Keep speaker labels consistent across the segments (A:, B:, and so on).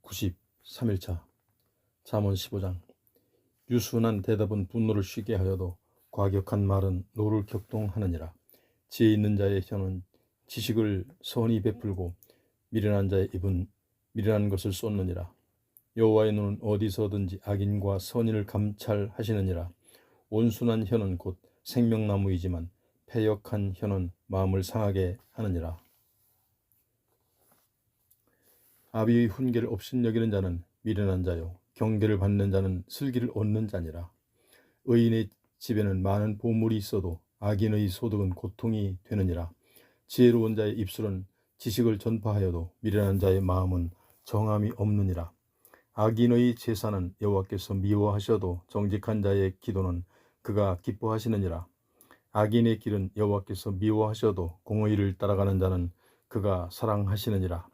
A: 93일차 잠언 15장. 유순한 대답은 분노를 쉬게 하여도 과격한 말은 노를 격동하느니라. 지혜 있는 자의 혀는 지식을 선히 베풀고 미련한 자의 입은 미련한 것을 쏟느니라. 여호와의 눈은 어디서든지 악인과 선인을 감찰하시느니라. 온순한 혀는 곧 생명나무이지만 패역한 혀는 마음을 상하게 하느니라. 아비의 훈계를 업신여기는 자는 미련한 자요, 경계를 받는 자는 슬기를 얻는 자니라. 의인의 집에는 많은 보물이 있어도 악인의 소득은 고통이 되느니라. 지혜로운 자의 입술은 지식을 전파하여도 미련한 자의 마음은 정함이 없느니라. 악인의 제사는 여호와께서 미워하셔도 정직한 자의 기도는 그가 기뻐하시느니라. 악인의 길은 여호와께서 미워하셔도 공의를 따라가는 자는 그가 사랑하시느니라.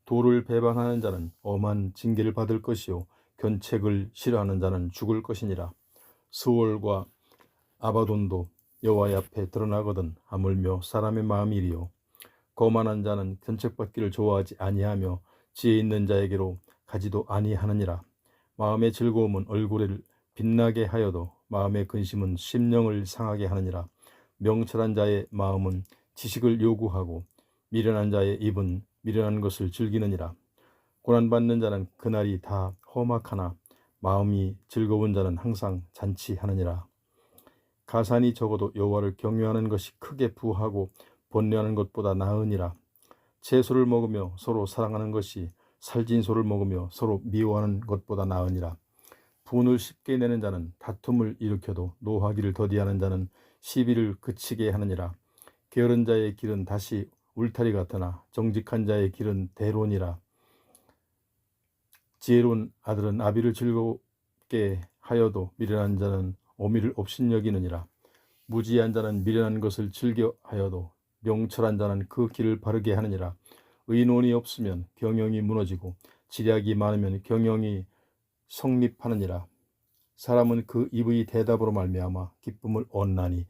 A: 도를 배반하는 자는 엄한 징계를 받을 것이요, 견책을 싫어하는 자는 죽을 것이니라. 스월과 아바돈도 여호와의 앞에 드러나거든 하물며 사람의 마음이리요. 거만한 자는 견책받기를 좋아하지 아니하며 지혜 있는 자에게로 가지도 아니하느니라. 마음의 즐거움은 얼굴을 빛나게 하여도 마음의 근심은 심령을 상하게 하느니라. 명철한 자의 마음은 지식을 요구하고 미련한 자의 입은 미련한 것을 즐기느니라. 고난받는 자는 그날이 다 험악하나 마음이 즐거운 자는 항상 잔치하느니라. 가산이 적어도 여호와를 경외하는 것이 크게 부하고 번뇌하는 것보다 나으니라. 채소를 먹으며 서로 사랑하는 것이 살진 소를 먹으며 서로 미워하는 것보다 나으니라. 분을 쉽게 내는 자는 다툼을 일으켜도 노하기를 더디하는 자는 시비를 그치게 하느니라. 게으른 자의 길은 다시 울타리 같으나 정직한 자의 길은 대론이라. 지혜로운 아들은 아비를 즐겁게 하여도 미련한 자는 어미를 업신여기느니라. 무지한 자는 미련한 것을 즐겨 하여도 명철한 자는 그 길을 바르게 하느니라. 의논이 없으면 경영이 무너지고 지략이 많으면 경영이 성립하느니라. 사람은 그 입의 대답으로 말미암아 기쁨을 얻나니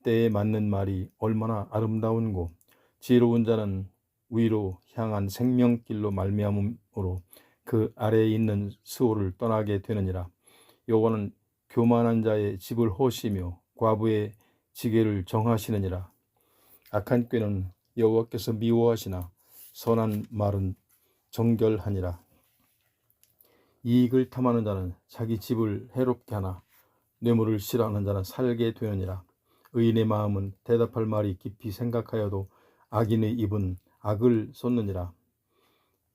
A: 때에 맞는 말이 얼마나 아름다운고, 지혜로운 자는 위로 향한 생명길로 말미암음으로 그 아래에 있는 스올을 떠나게 되느니라. 여호와는 교만한 자의 집을 허시며 과부의 지계를 정하시느니라. 악한 꾀는 여호와께서 미워하시나 선한 말은 정결하니라. 이익을 탐하는 자는 자기 집을 해롭게 하나 뇌물을 싫어하는 자는 살게 되느니라. 의인의 마음은 대답할 말이 깊이 생각하여도 악인의 입은 악을 쏟느니라.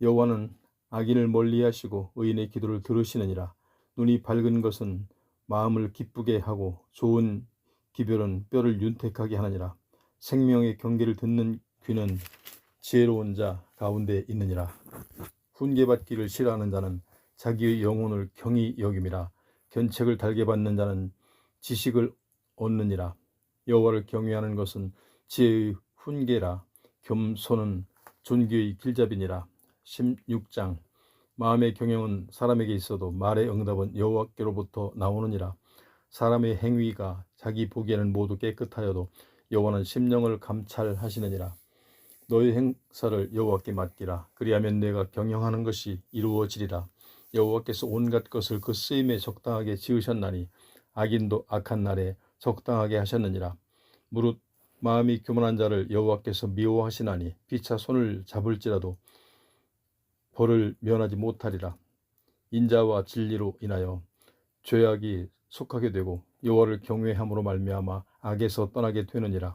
A: 여호와는 악인을 멀리하시고 의인의 기도를 들으시느니라. 눈이 밝은 것은 마음을 기쁘게 하고 좋은 기별은 뼈를 윤택하게 하느니라. 생명의 경계를 듣는 귀는 지혜로운 자 가운데 있느니라. 훈계받기를 싫어하는 자는 자기의 영혼을 경히 여김이라. 견책을 달게 받는 자는 지식을 얻느니라. 여호와를 경외하는 것은 지혜의 훈계라. 겸손은 존귀의 길잡이니라. 16장. 마음의 경영은 사람에게 있어도 말의 응답은 여호와께로부터 나오느니라. 사람의 행위가 자기 보기에는 모두 깨끗하여도 여호와는 심령을 감찰하시느니라. 너의 행사를 여호와께 맡기라. 그리하면 내가 경영하는 것이 이루어지리라. 여호와께서 온갖 것을 그 쓰임에 적당하게 지으셨나니 악인도 악한 날에 적당하게 하셨느니라. 무릇 마음이 교만한 자를 여호와께서 미워하시나니 피차 손을 잡을지라도 벌을 면하지 못하리라. 인자와 진리로 인하여 죄악이 속하게 되고 여호와를 경외함으로 말미암아 악에서 떠나게 되느니라.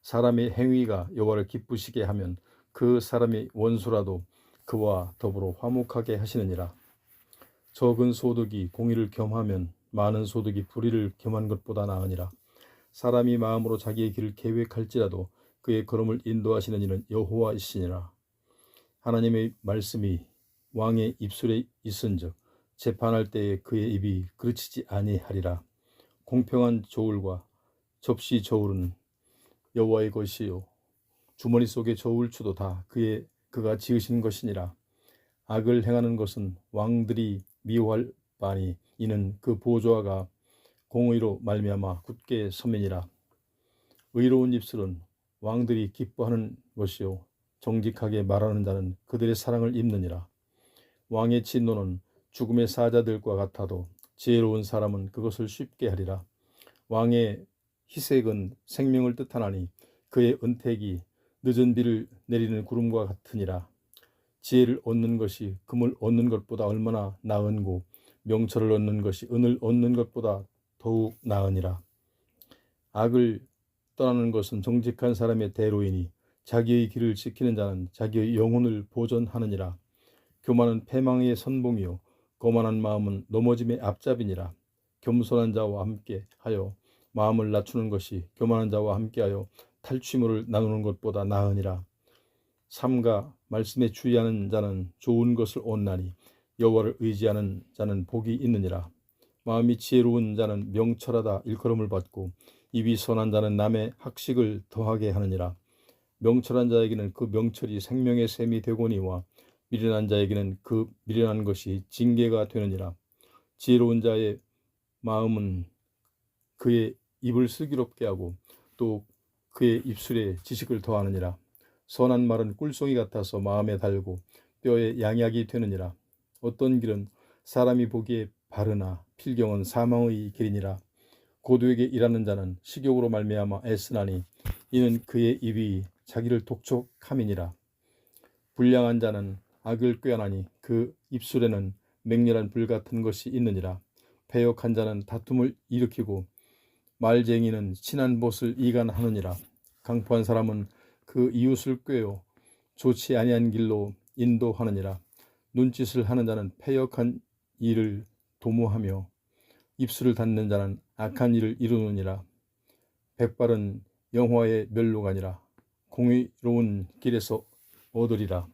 A: 사람의 행위가 여호와를 기쁘시게 하면 그 사람이 원수라도 그와 더불어 화목하게 하시느니라. 적은 소득이 공의를 겸하면 많은 소득이 불의를 겸한 것보다 나으니라. 사람이 마음으로 자기의 길을 계획할지라도 그의 걸음을 인도하시는 이는 여호와이시니라. 하나님의 말씀이 왕의 입술에 있은즉 재판할 때에 그의 입이 그르치지 아니하리라. 공평한 저울과 접시 저울은 여호와의 것이요 주머니 속의 저울추도 다 그가 지으신 것이니라. 악을 행하는 것은 왕들이 미워할 바니 이는 그 보좌가 공의로 말미암아 굳게 서면이라. 의로운 입술은 왕들이 기뻐하는 것이요 정직하게 말하는 자는 그들의 사랑을 입느니라. 왕의 진노는 죽음의 사자들과 같아도 지혜로운 사람은 그것을 쉽게 하리라. 왕의 희색은 생명을 뜻하나니 그의 은택이 늦은 비를 내리는 구름과 같으니라. 지혜를 얻는 것이 금을 얻는 것보다 얼마나 나은고 명철을 얻는 것이 은을 얻는 것보다 더욱 나으니라. 악을 떠나는 것은 정직한 사람의 대로이니 자기의 길을 지키는 자는 자기의 영혼을 보존하느니라. 교만은 패망의 선봉이요 거만한 마음은 넘어짐의 앞잡이니라. 겸손한 자와 함께 하여 마음을 낮추는 것이 교만한 자와 함께하여 탈취물을 나누는 것보다 나으니라. 삼가 말씀에 주의하는 자는 좋은 것을 얻나니 여호와를 의지하는 자는 복이 있느니라. 마음이 지혜로운 자는 명철하다 일컬음을 받고 입이 선한 자는 남의 학식을 더하게 하느니라. 명철한 자에게는 그 명철이 생명의 샘이 되거니와 미련한 자에게는 그 미련한 것이 징계가 되느니라. 지혜로운 자의 마음은 그의 입을 슬기롭게 하고 또 그의 입술에 지식을 더하느니라. 선한 말은 꿀송이 같아서 마음에 달고 뼈에 양약이 되느니라. 어떤 길은 사람이 보기에 바르나 필경은 사망의 길이니라. 고도에게 일하는 자는 식욕으로 말미암아 애쓰나니 이는 그의 입이 자기를 독촉함이니라. 불량한 자는 악을 꾀하나니 그 입술에는 맹렬한 불 같은 것이 있느니라. 패역한 자는 다툼을 일으키고 말쟁이는 친한 벗을 이간하느니라. 강포한 사람은 그 이웃을 꾀어 좋지 아니한 길로 인도하느니라. 눈짓을 하는 자는 패역한 일을 도모하며 입술을 닫는 자는 악한 일을 이루느니라. 백발은 영화의 멸로가 아니라 공의로운 길에서 얻으리라.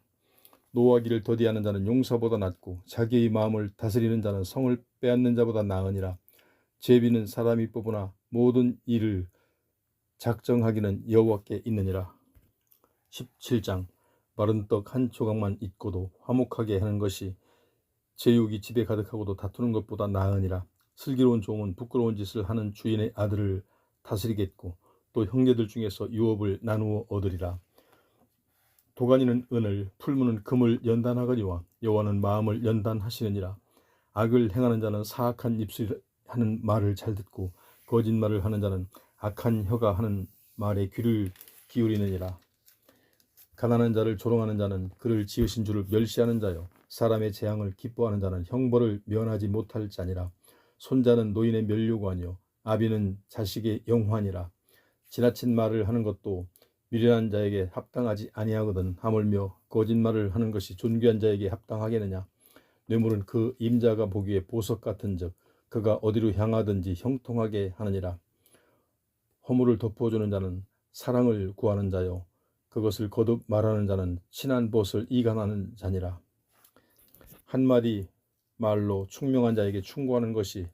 A: 노하기를 더디하는 자는 용사보다 낫고 자기의 마음을 다스리는 자는 성을 빼앗는 자보다 나으니라. 제비는 사람이 뽑으나 모든 일을 작정하기는 여호와께 있느니라. 17장 마른 떡 한 조각만 있고도 화목하게 하는 것이 제육이 집에 가득하고도 다투는 것보다 나으니라. 슬기로운 종은 부끄러운 짓을 하는 주인의 아들을 다스리겠고 또 형제들 중에서 유업을 나누어 얻으리라. 도가니는 은을 풀무는 금을 연단하거니와 여호와는 마음을 연단하시느니라. 악을 행하는 자는 사악한 입술이 하는 말을 잘 듣고 거짓말을 하는 자는 악한 혀가 하는 말에 귀를 기울이느니라. 가난한 자를 조롱하는 자는 그를 지으신 주를 멸시하는 자요 사람의 재앙을 기뻐하는 자는 형벌을 면하지 못할 자니라. 손자는 노인의 면류관이요 아비는 자식의 영환이라. 지나친 말을 하는 것도 미련한 자에게 합당하지 아니하거든 하물며 거짓말을 하는 것이 존귀한 자에게 합당하겠느냐. 뇌물은 그 임자가 보기에 보석 같은즉 그가 어디로 향하든지 형통하게 하느니라. 허물을 덮어주는 자는 사랑을 구하는 자요 그것을 거듭 말하는 자는 친한 벗을 이간하는 자니라. 한마디 말로 총명한 자에게 충고하는 것이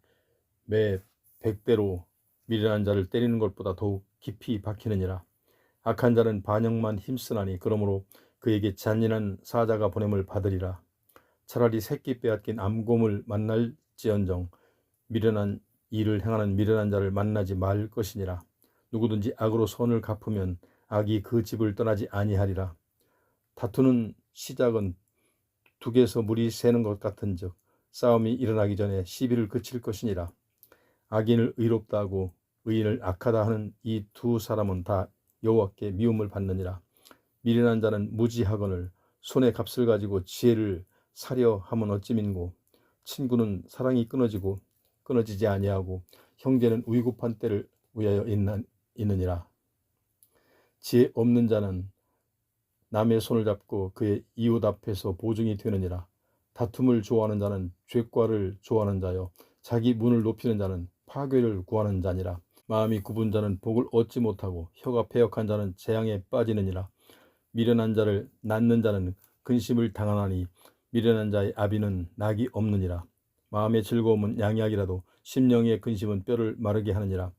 A: 매 100배로 미련한 자를 때리는 것보다 더욱 깊이 박히느니라. 악한 자는 반역만 힘쓰나니 그러므로 그에게 잔인한 사자가 보냄을 받으리라. 차라리 새끼 빼앗긴 암곰을 만날지언정 미련한 일을 행하는 미련한 자를 만나지 말 것이니라. 누구든지 악으로 선을 갚으면 악이 그 집을 떠나지 아니하리라. 다투는 시작은 둑에서 물이 새는 것 같은즉 싸움이 일어나기 전에 시비를 그칠 것이니라. 악인을 의롭다 하고 의인을 악하다 하는 이 두 사람은 다 여호와께 미움을 받느니라. 미련한 자는 무지하거늘 손의 값을 가지고 지혜를 사려 함은 어찌민고. 친구는 사랑이 끊어지지 아니하고 형제는 위급한 때를 위하여 있느니라. 지혜 없는 자는 남의 손을 잡고 그의 이웃 앞에서 보증이 되느니라. 다툼을 좋아하는 자는 죄과를 좋아하는 자요 자기 문을 높이는 자는 파괴를 구하는 자니라. 마음이 굽은 자는 복을 얻지 못하고 혀가 패역한 자는 재앙에 빠지느니라. 미련한 자를 낳는 자는 근심을 당하나니 미련한 자의 아비는 낙이 없느니라. 마음의 즐거움은 양약이라도 심령의 근심은 뼈를 마르게 하느니라.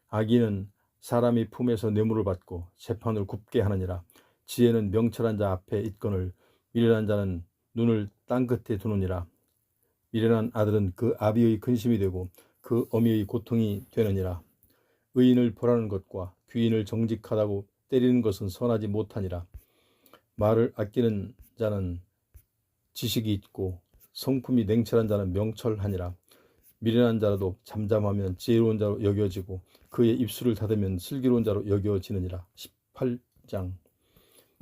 A: 악인은 사람이 품에서 뇌물을 받고 재판을 굽게 하느니라. 지혜는 명철한 자 앞에 있거늘 미련한 자는 눈을 땅끝에 두느니라. 미련한 아들은 그 아비의 근심이 되고 그 어미의 고통이 되느니라. 의인을 벌하는 것과 귀인을 정직하다고 때리는 것은 선하지 못하니라. 말을 아끼는 자는 지식이 있고 성품이 냉철한 자는 명철하니라. 미련한 자라도 잠잠하면 지혜로운 자로 여겨지고 그의 입술을 닫으면 슬기로운 자로 여겨지느니라. 18장.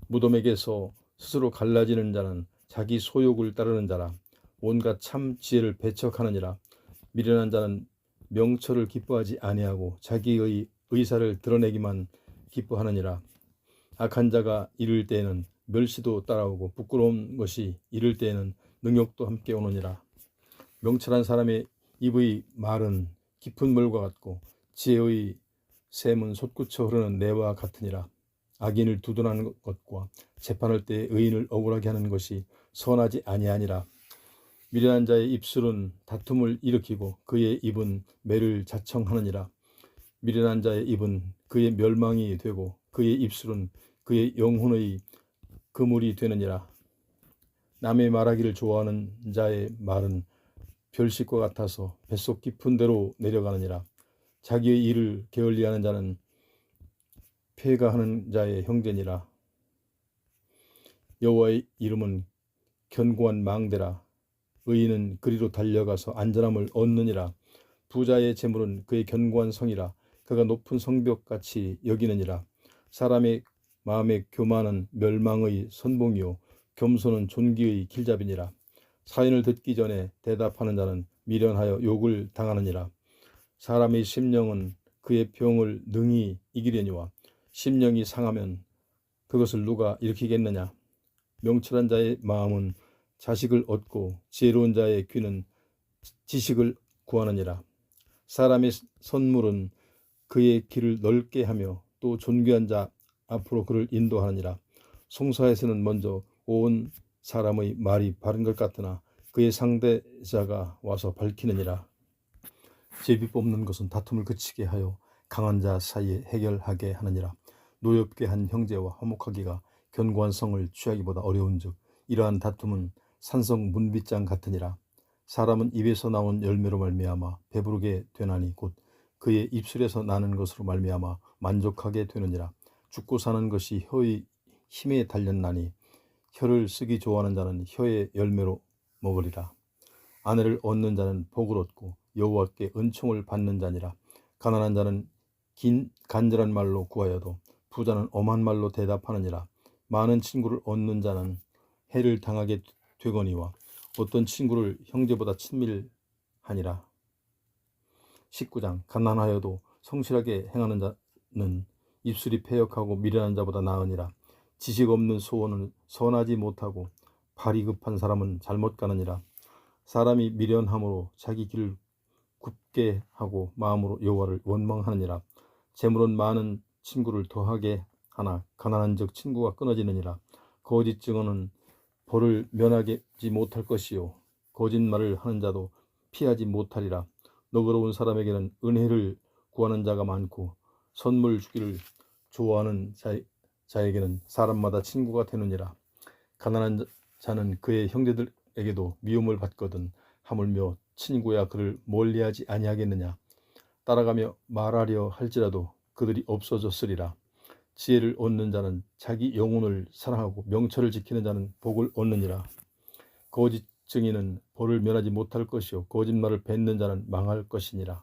A: 무덤에게서 스스로 갈라지는 자는 자기 소욕을 따르는 자라. 온갖 참 지혜를 배척하느니라. 미련한 자는 명철을 기뻐하지 아니하고 자기의 의사를 드러내기만 기뻐하느니라. 악한 자가 이를 때에는 멸시도 따라오고 부끄러운 것이 이를 때에는 능욕도 함께 오느니라. 명철한 사람의 입의 말은 깊은 물과 같고 지혜의 샘은 솟구쳐 흐르는 내와 같으니라. 악인을 두둔하는 것과 재판할 때 의인을 억울하게 하는 것이 선하지 아니하니라. 미련한 자의 입술은 다툼을 일으키고 그의 입은 매를 자청하느니라. 미련한 자의 입은 그의 멸망이 되고 그의 입술은 그의 영혼의 그물이 되느니라. 남의 말하기를 좋아하는 자의 말은 별식과 같아서 뱃속 깊은 데로 내려가느니라. 자기의 일을 게을리하는 자는 폐가하는 자의 형제니라. 여호와의 이름은 견고한 망대라. 의인은 그리로 달려가서 안전함을 얻느니라. 부자의 재물은 그의 견고한 성이라. 그가 높은 성벽같이 여기느니라. 사람의 마음의 교만은 멸망의 선봉이요 겸손은 존귀의 길잡이니라. 사인을 듣기 전에 대답하는 자는 미련하여 욕을 당하느니라. 사람의 심령은 그의 병을 능히 이기려니와 심령이 상하면 그것을 누가 일으키겠느냐. 명철한 자의 마음은 자식을 얻고 지혜로운 자의 귀는 지식을 구하느니라. 사람의 선물은 그의 길을 넓게 하며 또 존귀한 자 앞으로 그를 인도하느니라. 송사에서는 먼저 온 사람의 말이 바른 것 같으나 그의 상대자가 와서 밝히느니라. 제비 뽑는 것은 다툼을 그치게 하여 강한 자 사이에 해결하게 하느니라. 노엽게 한 형제와 화목하기가 견고한 성을 취하기보다 어려운즉 이러한 다툼은 산성 문빗장 같으니라. 사람은 입에서 나온 열매로 말미암아 배부르게 되나니 곧 그의 입술에서 나는 것으로 말미암아 만족하게 되느니라. 죽고 사는 것이 혀의 힘에 달렸나니 혀를 쓰기 좋아하는 자는 혀의 열매로 먹으리라. 아내를 얻는 자는 복을 얻고 여호와께 은총을 받는 자니라. 가난한 자는 긴 간절한 말로 구하여도 부자는 엄한 말로 대답하느니라. 많은 친구를 얻는 자는 해를 당하게 되거니와 어떤 친구를 형제보다 친밀하니라. 19장. 가난하여도 성실하게 행하는 자는 입술이 패역하고 미련한 자보다 나으니라. 지식 없는 소원은 선하지 못하고 발이 급한 사람은 잘못 가느니라. 사람이 미련함으로 자기 길을 굽게 하고 마음으로 여호와를 원망하느니라. 재물은 많은 친구를 더하게 하나 가난한즉 친구가 끊어지느니라. 거짓 증언은 벌을 면하지 못할 것이요 거짓말을 하는 자도 피하지 못하리라. 너그러운 사람에게는 은혜를 구하는 자가 많고 선물 주기를 좋아하는 자에게는 사람마다 친구가 되느니라. 가난한 자는 그의 형제들에게도 미움을 받거든 하물며 친구야 그를 멀리하지 아니하겠느냐. 따라가며 말하려 할지라도 그들이 없어졌으리라. 지혜를 얻는 자는 자기 영혼을 사랑하고 명철을 지키는 자는 복을 얻느니라. 거짓 증인은 벌을 면하지 못할 것이요 거짓말을 뱉는 자는 망할 것이니라.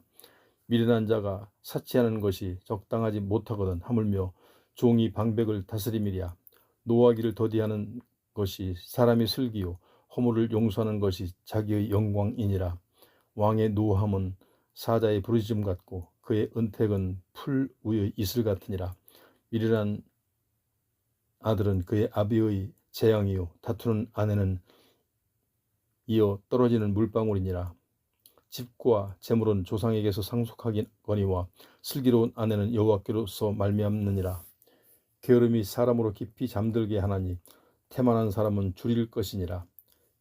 A: 미련한 자가 사치하는 것이 적당하지 못하거든 하물며 종이 방백을 다스림이랴. 노하기를 더디하는 것이 사람의 슬기요 허물을 용서하는 것이 자기의 영광이니라. 왕의 노함은 사자의 부르짖음 같고 그의 은택은 풀 위의 이슬 같으니라. 미련한 아들은 그의 아비의 재앙이요 다투는 아내는 이어 떨어지는 물방울이니라. 집과 재물은 조상에게서 상속하거니와 슬기로운 아내는 여호와께로서 말미암느니라. 게으름이 사람으로 깊이 잠들게 하나니 태만한 사람은 줄일 것이니라.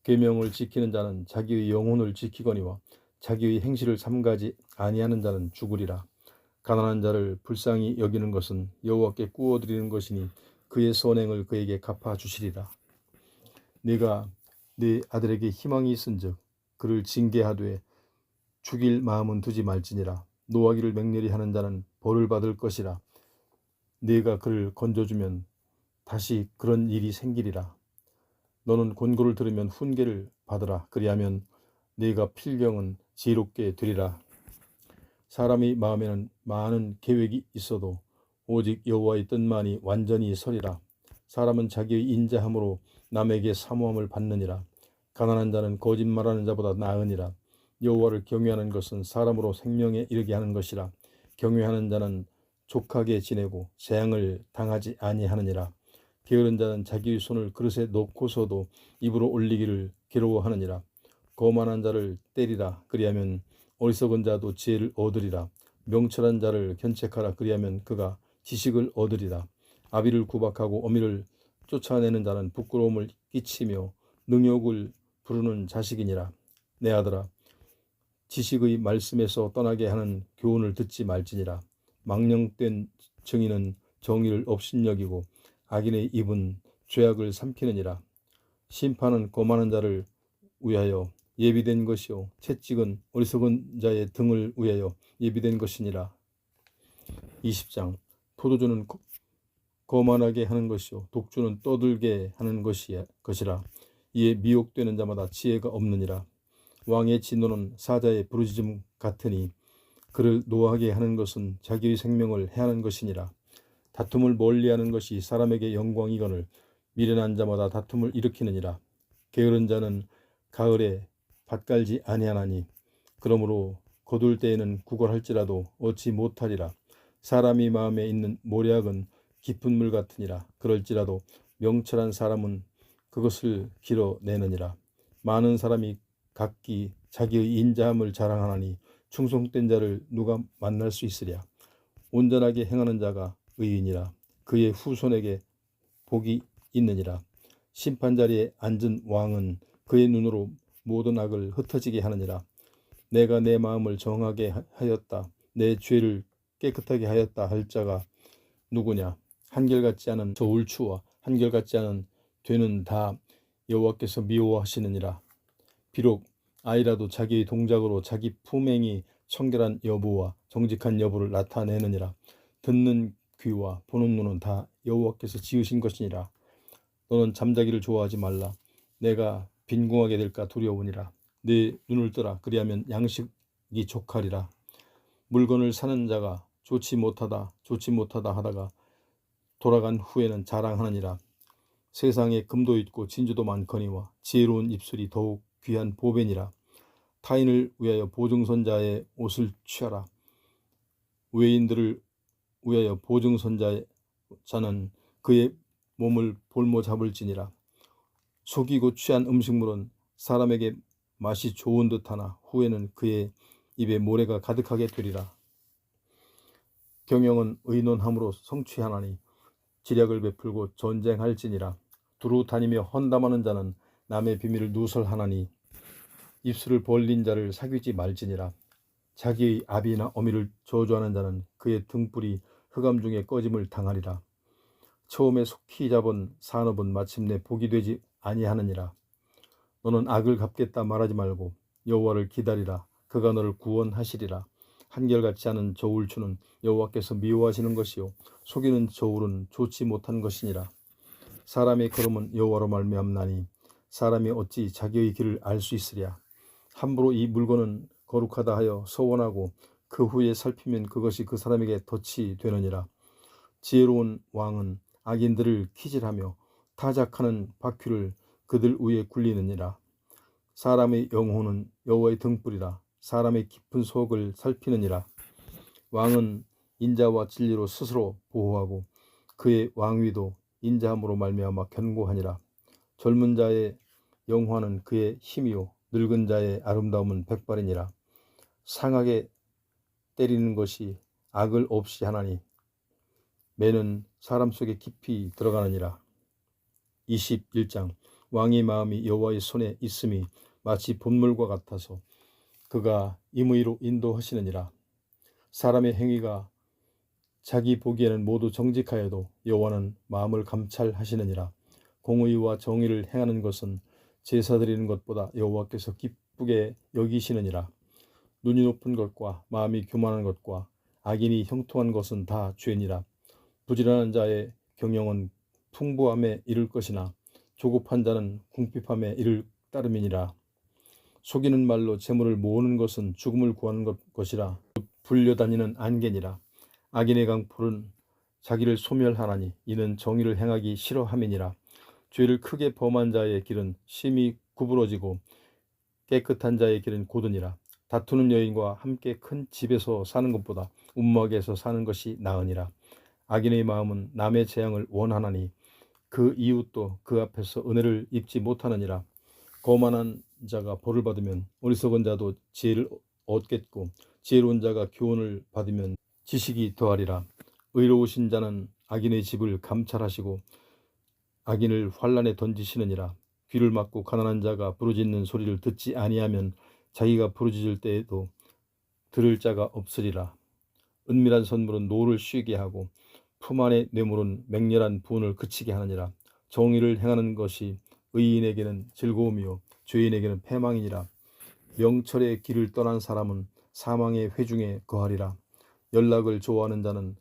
A: 계명을 지키는 자는 자기의 영혼을 지키거니와 자기의 행실을 삼가지 아니하는 자는 죽으리라. 가난한 자를 불쌍히 여기는 것은 여호와께 꾸어드리는 것이니 그의 선행을 그에게 갚아주시리라. 네가 네 아들에게 희망이 있은즉 그를 징계하되 죽일 마음은 두지 말지니라. 노하기를 맹렬히 하는 자는 벌을 받을 것이라. 네가 그를 건져주면 다시 그런 일이 생기리라. 너는 권고를 들으면 훈계를 받으라. 그리하면 네가 필경은 지혜롭게 되리라. 사람의 마음에는 많은 계획이 있어도 오직 여호와의 뜻만이 완전히 서리라. 사람은 자기의 인자함으로 남에게 사모함을 받느니라. 가난한 자는 거짓말하는 자보다 나으니라. 여호와를 경외하는 것은 사람으로 생명에 이르게 하는 것이라. 경외하는 자는 족하게 지내고 재앙을 당하지 아니하느니라. 게으른 자는 자기의 손을 그릇에 넣고서도 입으로 올리기를 괴로워하느니라. 거만한 자를 때리라. 그리하면 어리석은 자도 지혜를 얻으리라. 명철한 자를 견책하라. 그리하면 그가 지식을 얻으리라. 아비를 구박하고 어미를 쫓아내는 자는 부끄러움을 끼치며 능욕을 부르는 자식이니라. 내 아들아, 지식의 말씀에서 떠나게 하는 교훈을 듣지 말지니라. 망령된 증인은 정의를 업신여기고 악인의 입은 죄악을 삼키느니라. 심판은 거만한 자를 위하여 예비된 것이요 채찍은 어리석은 자의 등을 위하여 예비된 것이니라. 20장. 포도주는 거만하게 하는 것이요 독주는 떠들게 하는 것이라. 이에 미혹되는 자마다 지혜가 없느니라. 왕의 진노는 사자의 부르짖음 같으니 그를 노하게 하는 것은 자기의 생명을 해하는 것이니라. 다툼을 멀리하는 것이 사람에게 영광이거늘 미련한 자마다 다툼을 일으키느니라. 게으른 자는 가을에 밭갈지 아니하나니 그러므로 거둘 때에는 구걸할지라도 얻지 못하리라. 사람이 마음에 있는 모략은 깊은 물 같으니라. 그럴지라도 명철한 사람은 그것을 길어내느니라. 많은 사람이 각기 자기의 인자함을 자랑하나니 충성된 자를 누가 만날 수 있으랴. 온전하게 행하는 자가 의인이라. 그의 후손에게 복이 있느니라. 심판자리에 앉은 왕은 그의 눈으로 모든 악을 흩어지게 하느니라. 내가 내 마음을 정하게 하였다, 내 죄를 깨끗하게 하였다 할 자가 누구냐. 한결같지 않은 저울추와 한결같지 않은 되는 다 여호와께서 미워하시느니라. 비록 아이라도 자기의 동작으로 자기 품행이 청결한 여부와 정직한 여부를 나타내느니라. 듣는 귀와 보는 눈은 다 여호와께서 지으신 것이니라. 너는 잠자기를 좋아하지 말라. 내가 빈궁하게 될까 두려우니라. 네 눈을 뜨라. 그리하면 양식이 족하리라. 물건을 사는 자가 좋지 못하다 하다가 돌아간 후에는 자랑하느니라. 세상에 금도 있고 진주도 많거니와 지혜로운 입술이 더욱 귀한 보배니라. 타인을 위하여 보증선자의 옷을 취하라. 외인들을 위하여 보증선자는 그의 몸을 볼모 잡을지니라. 속이고 취한 음식물은 사람에게 맛이 좋은 듯하나 후에는 그의 입에 모래가 가득하게 되리라. 경영은 의논함으로 성취하나니 지략을 베풀고 전쟁할지니라. 두루 다니며 헌담하는 자는 남의 비밀을 누설하나니 입술을 벌린 자를 사귀지 말지니라. 자기의 아비나 어미를 저주하는 자는 그의 등불이 흑암 중에 꺼짐을 당하리라. 처음에 속히 잡은 산업은 마침내 복이 되지 아니하느니라. 너는 악을 갚겠다 말하지 말고 여호와를 기다리라. 그가 너를 구원하시리라. 한결같지 않은 저울추는 여호와께서 미워하시는 것이요 속이는 저울은 좋지 못한 것이니라. 사람의 걸음은 여호와로 말미암나니 사람이 어찌 자기의 길을 알 수 있으랴. 함부로 이 물건은 거룩하다 하여 서원하고 그 후에 살피면 그것이 그 사람에게 덫이 되느니라. 지혜로운 왕은 악인들을 키질하며 타작하는 바퀴를 그들 위에 굴리느니라. 사람의 영혼은 여호와의 등불이라. 사람의 깊은 속을 살피느니라. 왕은 인자와 진리로 스스로 보호하고 그의 왕위도 인자함으로 말미암아 견고하니라. 젊은 자의 영화는 그의 힘이요 늙은 자의 아름다움은 백발이니라. 상하게 때리는 것이 악을 없이 하나니 매는 사람 속에 깊이 들어가느니라. 21장. 왕의 마음이 여호와의 손에 있음이 마치 봇물과 같아서 그가 임의로 인도하시느니라. 사람의 행위가 자기 보기에는 모두 정직하여도 여호와는 마음을 감찰하시느니라. 공의와 정의를 행하는 것은 제사 드리는 것보다 여호와께서 기쁘게 여기시느니라. 눈이 높은 것과 마음이 교만한 것과 악인이 형통한 것은 다 죄니라. 부지런한 자의 경영은 풍부함에 이를 것이나 조급한 자는 궁핍함에 이를 따름이니라. 속이는 말로 재물을 모으는 것은 죽음을 구하는 것이라. 불려다니는 안개니라. 악인의 강풀은 자기를 소멸하나니 이는 정의를 행하기 싫어함이니라. 죄를 크게 범한 자의 길은 심히 구부러지고 깨끗한 자의 길은 고드니라. 다투는 여인과 함께 큰 집에서 사는 것보다 움막에서 사는 것이 나으니라. 악인의 마음은 남의 재앙을 원하나니 그 이웃도 그 앞에서 은혜를 입지 못하느니라. 거만한 자가 벌을 받으면 어리석은 자도 지혜를 얻겠고 지혜로운 자가 교훈을 받으면 지식이 더하리라. 의로우신 자는 악인의 집을 감찰하시고 악인을 환란에 던지시느니라. 귀를 막고 가난한 자가 부르짖는 소리를 듣지 아니하면 자기가 부르짖을 때에도 들을 자가 없으리라. 은밀한 선물은 노를 쉬게 하고 품 안의 뇌물은 맹렬한 분을 그치게 하느니라. 정의를 행하는 것이 의인에게는 즐거움이요 죄인에게는 패망이니라. 명철의 길을 떠난 사람은 사망의 회중에 거하리라. 연락을 좋아하는 자는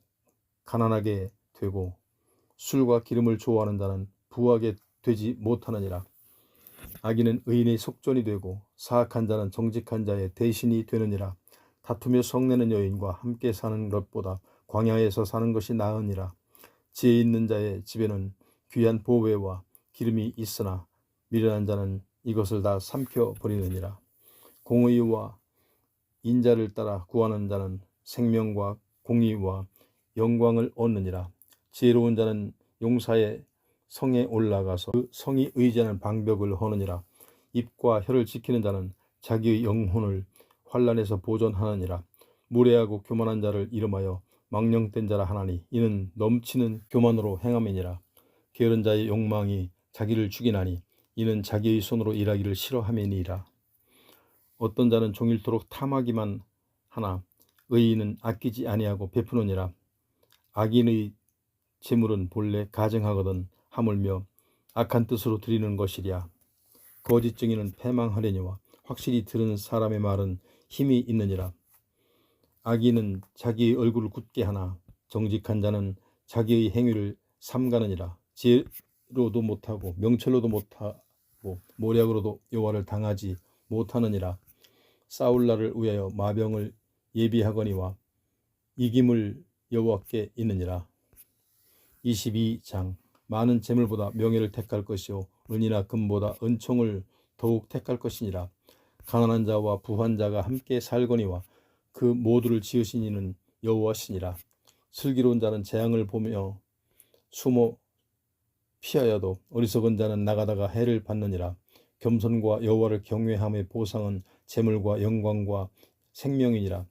A: 가난하게 되고 술과 기름을 좋아하는 자는 부하게 되지 못하느니라. 악인은 의인의 속전이 되고 사악한 자는 정직한 자의 대신이 되느니라. 다투며 성내는 여인과 함께 사는 것보다 광야에서 사는 것이 나으니라. 지혜 있는 자의 집에는 귀한 보배와 기름이 있으나 미련한 자는 이것을 다 삼켜 버리느니라. 공의와 인자를 따라 구하는 자는 생명과 공의와 영광을 얻느니라. 지혜로운 자는 용사의 성에 올라가서 그 성이 의지하는 방벽을 허느니라. 입과 혀를 지키는 자는 자기의 영혼을 환란에서 보존하느니라. 무례하고 교만한 자를 이름하여 망령된 자라 하나니 이는 넘치는 교만으로 행함이니라. 게으른 자의 욕망이 자기를 죽이나니 이는 자기의 손으로 일하기를 싫어함이니라. 어떤 자는 종일토록 탐하기만 하나 의인은 아끼지 아니하고 베푸느니라. 악인의 재물은 본래 가증하거든 하물며 악한 뜻으로 드리는 것이랴. 거짓 증인은 패망하려니와 확실히 들은 사람의 말은 힘이 있느니라. 악인은 자기의 얼굴을 굳게 하나 정직한 자는 자기의 행위를 삼가느니라. 지혜로도 못하고 명철로도 못하고 모략으로도 여호와를 당하지 못하느니라. 싸울 날을 위하여 마병을 예비하거니와 이김을 여호와께 있느니라. 22장. 많은 재물보다 명예를 택할 것이요 은이나 금보다 은총을 더욱 택할 것이니라. 가난한 자와 부한 자가 함께 살거니와 그 모두를 지으신 이는 여호와시니라. 슬기로운 자는 재앙을 보며 숨어 피하여도 어리석은 자는 나가다가 해를 받느니라. 겸손과 여호와를 경외함의 보상은 재물과 영광과 생명이니라.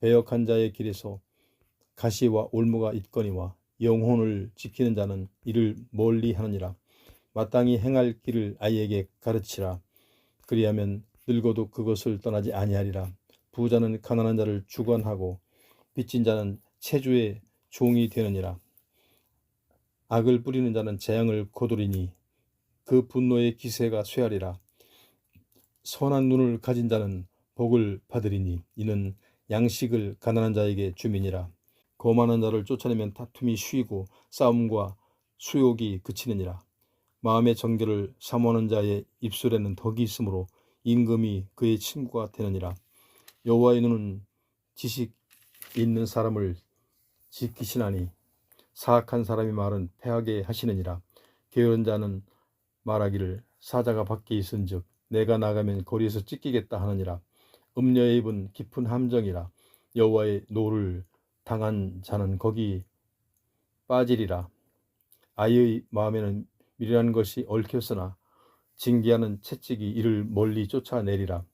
A: 배역한 자의 길에서 가시와 올무가 있거니와 영혼을 지키는 자는 이를 멀리 하느니라. 마땅히 행할 길을 아이에게 가르치라. 그리하면 늙어도 그것을 떠나지 아니하리라. 부자는 가난한 자를 주관하고 빚진 자는 체주의 종이 되느니라. 악을 뿌리는 자는 재앙을 거두리니 그 분노의 기세가 쇠하리라. 선한 눈을 가진 자는 복을 받으리니 이는 양식을 가난한 자에게 주민이라. 거만한 자를 쫓아내면 다툼이 쉬고 싸움과 수욕이 그치느니라. 마음의 정결을 사모하는 자의 입술에는 덕이 있으므로 임금이 그의 친구가 되느니라. 여호와의 눈은 지식 있는 사람을 지키시나니 사악한 사람의 말은 패하게 하시느니라. 게으른 자는 말하기를 사자가 밖에 있은즉 내가 나가면 거리에서 찢기겠다 하느니라. 음녀의 입은 깊은 함정이라. 여호와의 노를 당한 자는 거기 빠지리라. 아이의 마음에는 미련한 것이 얽혔으나 징계하는 채찍이 이를 멀리 쫓아내리라.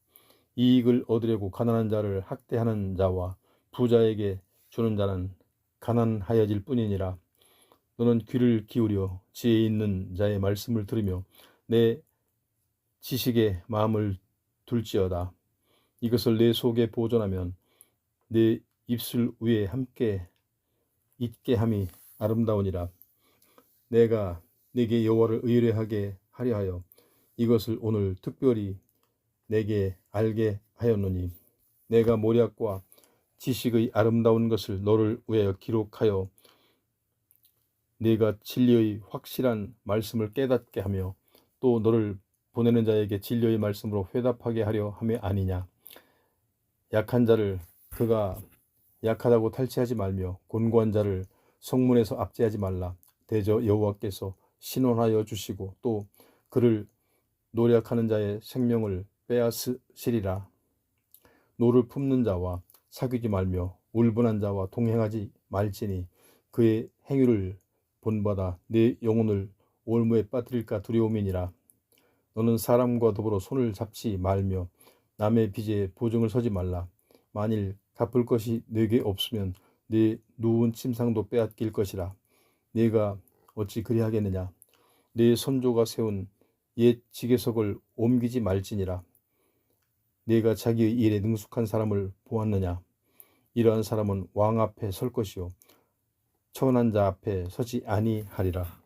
A: 이익을 얻으려고 가난한 자를 학대하는 자와 부자에게 주는 자는 가난하여질 뿐이니라. 너는 귀를 기울여 지혜 있는 자의 말씀을 들으며 내 지식에 마음을 둘지어다. 이것을 내 속에 보존하면 내 입술 위에 함께 있게 함이 아름다우니라. 내가 네게 여호와를 의뢰하게 하려 하여 이것을 오늘 특별히 내게 알게 하였노니 내가 모략과 지식의 아름다운 것을 너를 위하여 기록하여 네가 진리의 확실한 말씀을 깨닫게 하며 또 너를 보내는 자에게 진리의 말씀으로 회답하게 하려 함이 아니냐. 약한 자를 그가 약하다고 탈취하지 말며 곤고한 자를 성문에서 압제하지 말라. 대저 여호와께서 신원하여 주시고 또 그를 노력하는 자의 생명을 빼앗으시리라. 노를 품는 자와 사귀지 말며 울분한 자와 동행하지 말지니 그의 행위를 본받아 내 영혼을 올무에 빠뜨릴까 두려움이니라. 너는 사람과 더불어 손을 잡지 말며 남의 빚에 보증을 서지 말라. 만일 갚을 것이 네게 없으면 네 누운 침상도 빼앗길 것이라. 네가 어찌 그리하겠느냐. 네 선조가 세운 옛 지계석을 옮기지 말지니라. 네가 자기의 일에 능숙한 사람을 보았느냐. 이러한 사람은 왕 앞에 설 것이요 천한 자 앞에 서지 아니하리라.